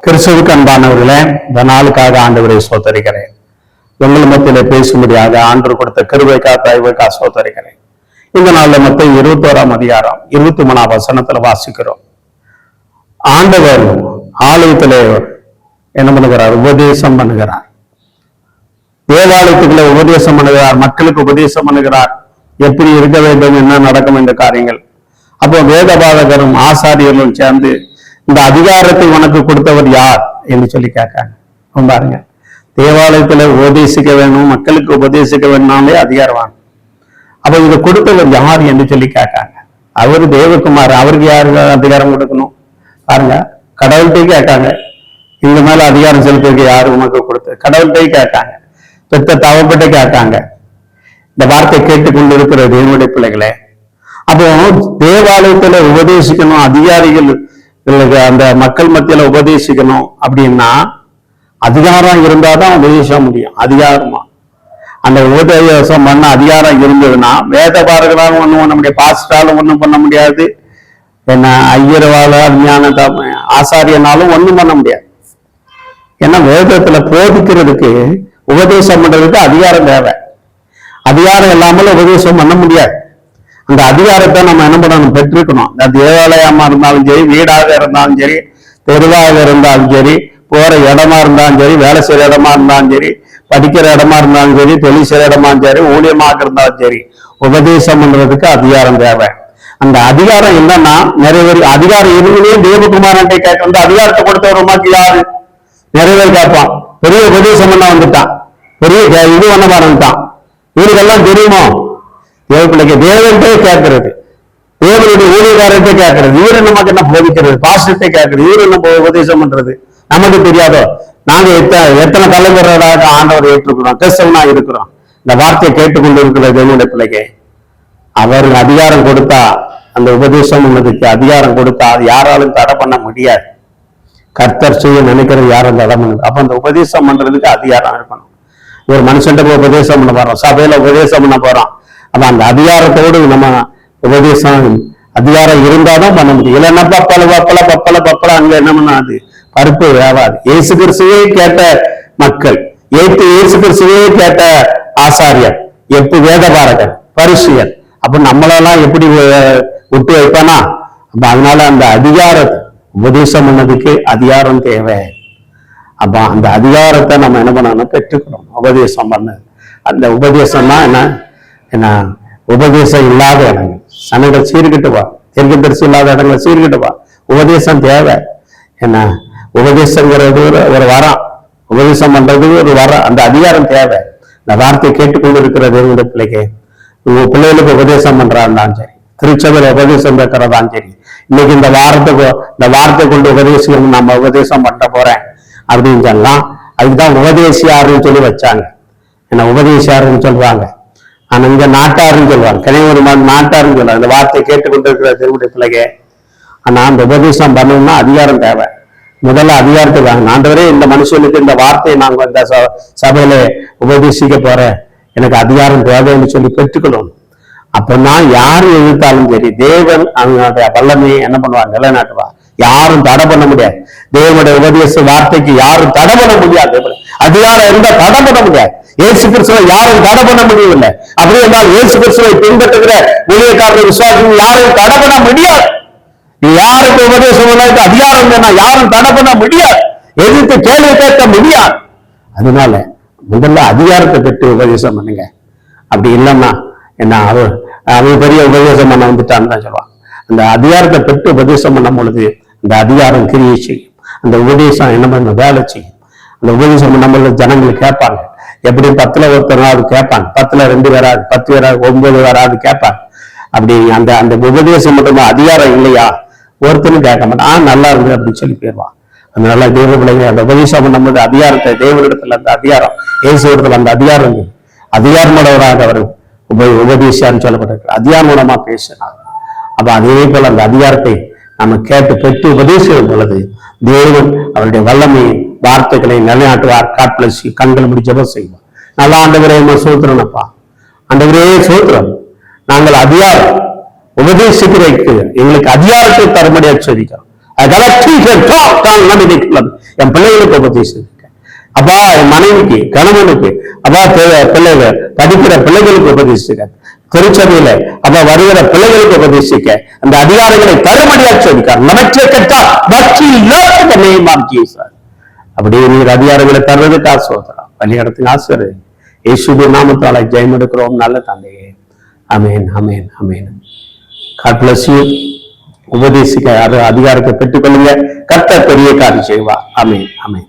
கிறிஸ்துவுக்கு அன்பானவர்களே, இந்த நாளுக்காக ஆண்டவரை சோதரிக்கிறேன். உங்கள் மத்தியில பேசும்படியாக ஆண்டு கொடுத்த கிருபைக்காக தயவுக்காக சோதரிக்கிறேன். இந்த நாள்ல மொத்தம் 21ஆம் அதிகாரம் 23ஆம் வசனத்துல வாசிக்கிறோம். ஆண்டவர் ஆலயத்திலே என்ன பண்ணுகிறார்? உபதேசம் பண்ணுகிறார். தேவாலயத்துக்குள்ள உபதேசம் பண்ணுகிறார், மக்களுக்கு உபதேசம் பண்ணுகிறார். எப்படி இருக்க வேண்டும், என்ன நடக்கும் என்ற காரியங்கள். அப்போ வேதபாதகரும் ஆசாரியர்களும் சேர்ந்து இந்த அதிகாரத்தை உனக்கு கொடுத்தவர் யார் என்று சொல்லி கேட்காங்க. பாருங்க, தேவாலயத்துல உபதேசிக்க வேணும், மக்களுக்கு உபதேசிக்க வேணும்னாலே அதிகாரம். அப்ப இதை கொடுத்தவர் யார் என்று சொல்லி கேட்காங்க. அவரு தேவகுமார், அவருக்கு யாருக்கு அதிகாரம் கொடுக்கணும்? பாருங்க, கடவுள்கிட்ட கேட்காங்க. இந்த மேல அதிகாரம் செலுத்துறதுக்கு யாரு உனக்கு கொடுத்தது? கடவுள்கிட்ட கேட்காங்க, பெத்த தவப்பட்ட கேட்காங்க. இந்த வார்த்தை கேட்டுக்கொண்டு இருக்கிற தேவனுடைய பிள்ளைகளே, அப்போ தேவாலயத்துல உபதேசிக்கணும், அதிகாரிகள் அந்த மக்கள் மத்தியில உபதேசிக்கணும் அப்படின்னா அதிகாரம் இருந்தாதான் உபதேசிக்க முடியும். அதிகாரமா அந்த உபதேசம் பண்ண அதிகாரம் இருந்ததுன்னா வேதபாரகராலும் ஒண்ணும் பண்ண முடியாது, பாஸ்டராலும் ஒண்ணும் பண்ண முடியாது, என்ன ஐயரவால ஞான ஆசாரியனாலும் ஒண்ணும் பண்ண முடியாது. ஏன்னா வேதத்துல போதிக்கிறதுக்கு உபதேசம் பண்றதுக்கு அதிகாரம் தேவை. அதிகாரம் இல்லாமல் உபதேசம் பண்ண முடியாது. அந்த அதிகாரத்தை நம்ம என்ன பண்ணணும்? பெற்றிருக்கணும். அந்த தேவாலயமா இருந்தாலும் சரி, வீடாக இருந்தாலும் சரி, தெருவாக இருந்தாலும் சரி, போற இடமா இருந்தாலும் சரி, வேலை செய்யற இடமா இருந்தாலும் சரி, படிக்கிற இடமா இருந்தாலும் சரி, தொழில் செய்யற இடமா சரி, ஊழியமாக இருந்தாலும் சரி, உபதேசம் பண்றதுக்கு அதிகாரம் தேவை. அந்த அதிகாரம் என்னன்னா நிறைவேறி அதிகாரம் இருந்தே தேவகுமாரன் கேட்க வந்து அதிகாரத்தை கொடுத்தவர் மாட்டி யாரு? நிறைவேறி கேட்பான். பெரிய உபதேசம் பண்ண வந்துட்டான், பெரிய இது பண்ண வந்துட்டான். இவருக்கெல்லாம் தெரியுமோ? தேவப்பிள்ளைக்கு தேவன்கிட்டே கேட்கறது, தேவனுடைய ஊழியக்காரர்கிட்ட கேட்கறது, இவரு நமக்கு என்ன போதிக்கிறது? பாஸ்டர்கிட்ட கேட்கறது, இவரு என்ன உபதேசம் பண்றது? நமக்கு தெரியாதோ? நாங்க எத்தனை தலைமுறையாக ஆண்டவர் ஏற்றுக்கிறோம், கிறிஸ்தவனா இருக்கிறோம். இந்த வார்த்தையை கேட்டுக்கொண்டு இருக்கிற தேவனுடைய பிள்ளைக்கு அவர் அதிகாரம் கொடுத்தா, அந்த உபதேசம் உள்ளதுக்கு அதிகாரம் கொடுத்தா அது யாராலும் தடை பண்ண முடியாது. கர்த்தர் செய்ய நினைக்கிறது யாரும் தடை பண்ண. அப்ப அந்த உபதேசம் பண்றதுக்கு அதிகாரம் இருக்கணும். ஒரு மனுஷன் உபதேசம் பண்ண போறோம், சபையில உபதேசம் பண்ண போறோம். அப்ப அந்த அதிகாரத்தோடு நம்ம உபதேசம் அதிகாரம் இருந்தாதான் பண்ண முடியும். இல்லைன்னா பப்பல அங்க என்ன பண்ணாது? பருப்பு வேவாது. இயேசு கிறிஸ்துவே கேட்ட மக்கள், இயேசு கிறிஸ்துவே கேட்ட ஆசாரியர், எப்படி வேதபாரகர், பரிசுயர், அப்ப நம்மளெல்லாம் எப்படி விட்டு வைப்பானா? அப்ப அதனால அந்த அதிகாரத்தை உபதேசம் பண்ணதுக்கு அதிகாரம் தேவை. அப்ப அந்த அதிகாரத்தை நம்ம என்ன பண்ணணும்? பெற்றுக்கிறோம். உபதேசம் பண்ண அந்த உபதேசம்னா என்ன? உபதேசம் இல்லாத இடங்கள் சனங்கள் சீர்கிட்டு வா, தரிசி இல்லாத இடங்களை சீர்கிட்டு வா. உபதேசம் தேவை. என்ன உபதேசங்கிறது ஒரு வரம், உபதேசம் பண்றது ஒரு வரம். அந்த அதிகாரம் தேவை. இந்த வார்த்தையை கேட்டுக்கொண்டு இருக்கிற தேவனுடைய பிள்ளைக்கு, உங்க பிள்ளைகளுக்கு உபதேசம் பண்றாருந்தாலும் சரி, திருச்சபையில உபதேசம் இருக்கிறதாலும் சரி, இன்னைக்கு இந்த வார்த்தை கொண்டு உபதேசம் நம்ம உபதேசம் பண்ண போறேன் அப்படின்னு சொல்லலாம். அதுக்குதான் உபதேசியாருன்னு சொல்லி வச்சாங்க. என்ன உபதேசியாருன்னு சொல்றாங்க. ஆனா இங்க நாட்டாருன்னு சொல்லுவாங்க, கனிமொழி நாட்டாருன்னு சொல்லுவாங்க. இந்த வார்த்தையை கேட்டுக்கொண்டு இருக்கிற திருவுடைய பிள்ளைங்க. ஆனா அந்த உபதேசம் பண்ணணும்னா அதிகாரம் தேவை. முதல்ல அதிகாரத்தை வாங்க. ஆண்டவரே, இந்த மனுஷனுக்கு இந்த வார்த்தையை நாங்க இந்த சபையில உபதேசிக்க போறேன், எனக்கு அதிகாரம் தேவைன்னு சொல்லி பெற்றுக்கணும். அப்பன்னா யாரு எதிர்த்தாலும் சரி, தேவன் அவங்களுடைய வல்லமையை என்ன பண்ணுவா? நிலைநாட்டுவா. யாரும் தடை பண்ண முடியாது. தேவனுடைய உபதேச வார்த்தைக்கு யாரும் தடை பண்ண முடியாது. அதிகாரம் இருந்தா தடை பண்ண முடியாது. இயேசு கிறிஸ்துவை யாரும் தடை பண்ண முடியவில்லை. அப்படி என்றால் இயேசு கிறிஸ்துவை பின்பற்றுகிற ஊழியக்காரர்கள் விசுவாசிகள் யாரும் தடை பண்ண முடியாது. யாருக்கு உபதேசம் அதிகாரம் சொன்னா யாரும் தடை பண்ண முடியாது, எதிர்த்து கேள்வி கேட்க முடியாது. அதனால முதல்ல அதிகாரத்தை பெற்று உபதேசம் பண்ணுங்க. அப்படி இல்லைன்னா என்ன, அவன் பெரிய உபதேசம் பண்ண வந்துட்டான்னு தான் சொல்லுவான். அந்த அதிகாரத்தை பெற்று உபதேசம் பண்ணும் பொழுது அந்த அதிகாரம் கிரியை செய்யும். அந்த உபதேசம் என்ன பண்ண வேலை செய்யும். அந்த உபதேசம் பண்ணும்போது ஜனங்கள் கேட்பாங்க. எப்படி 10ல் ஒருத்தராது கேட்பாங்க, 10ல் 2 பேராது, 10 பேராது, 9 பேராது கேட்பாங்க. அப்படி அந்த அந்த உபதேசம் மட்டும் அதிகாரம் இல்லையா ஒருத்தரும் கேட்க மாட்டான். நல்லா இருக்கு அப்படின்னு சொல்லி போயிடுவான். அதனால தேவ பிள்ளைங்க அந்த உபதேசம் பண்ணும்போது அதிகாரத்தை தேவனிடத்துல அந்த அதிகாரம், இயேசு இடத்துல அந்த அதிகாரம் அதிகாரமுடையவராக அவர் உபதேசியான்னு சொல்லப்பட்டிருக்கு. அதிகாரம் மூலமா பேசினார். அப்ப அதே போல அந்த அதிகாரத்தை நம்ம கேட்டு பெற்று உபதேசிக்கும் பொழுது தேவன் அவருடைய வல்லமையை வார்த்தைகளை நிலைநாட்டுவார். காட்பிளசி கண்கள் முடி ஜெபம் செய்வார். நல்லா ஆண்டவரே சோத்திரனப்பா, ஆண்டவரே சோத்திரம், நாங்கள் அதிகாரம் உபதேசிக்கிறதுக்கு எங்களுக்கு அதிகாரத்தை தரும்படியாக சொல்லிக்கிறோம். என் பிள்ளைகளுக்கு உபதேசிக்க. அப்பா என் மனைவிக்கு, கணவனுக்கு, அப்பா பிள்ளைகள் படிக்கிற பிள்ளைகளுக்கு உபதேசிக்க. திருச்சபையில அப்ப வருகிற பிள்ளைகளுக்கு உபதேசிக்க அந்த அதிகாரங்களை தருமடியா சொல்லிக்கார். நமக்கே கட்டா பக்தி இல்லாத நேமாம் ஜீசஸ். அப்படியே நீர் அதிகாரங்களை தர்றதுக்கு ஆசோதரம் பணியிடத்துக்கு ஆசிரியர் இயேசுவின் நாமத்தால ஜெயம் எடுக்கிறோம் நல்ல தந்தையே. ஆமென், ஆமென், ஆமென். God bless you. உபதேசிக்க அதிகாரத்தை பெற்றுக் கொள்ளுங்க. கர்த்தர் பெரிய காரியம் செய்வார். ஆமென், ஆமென்.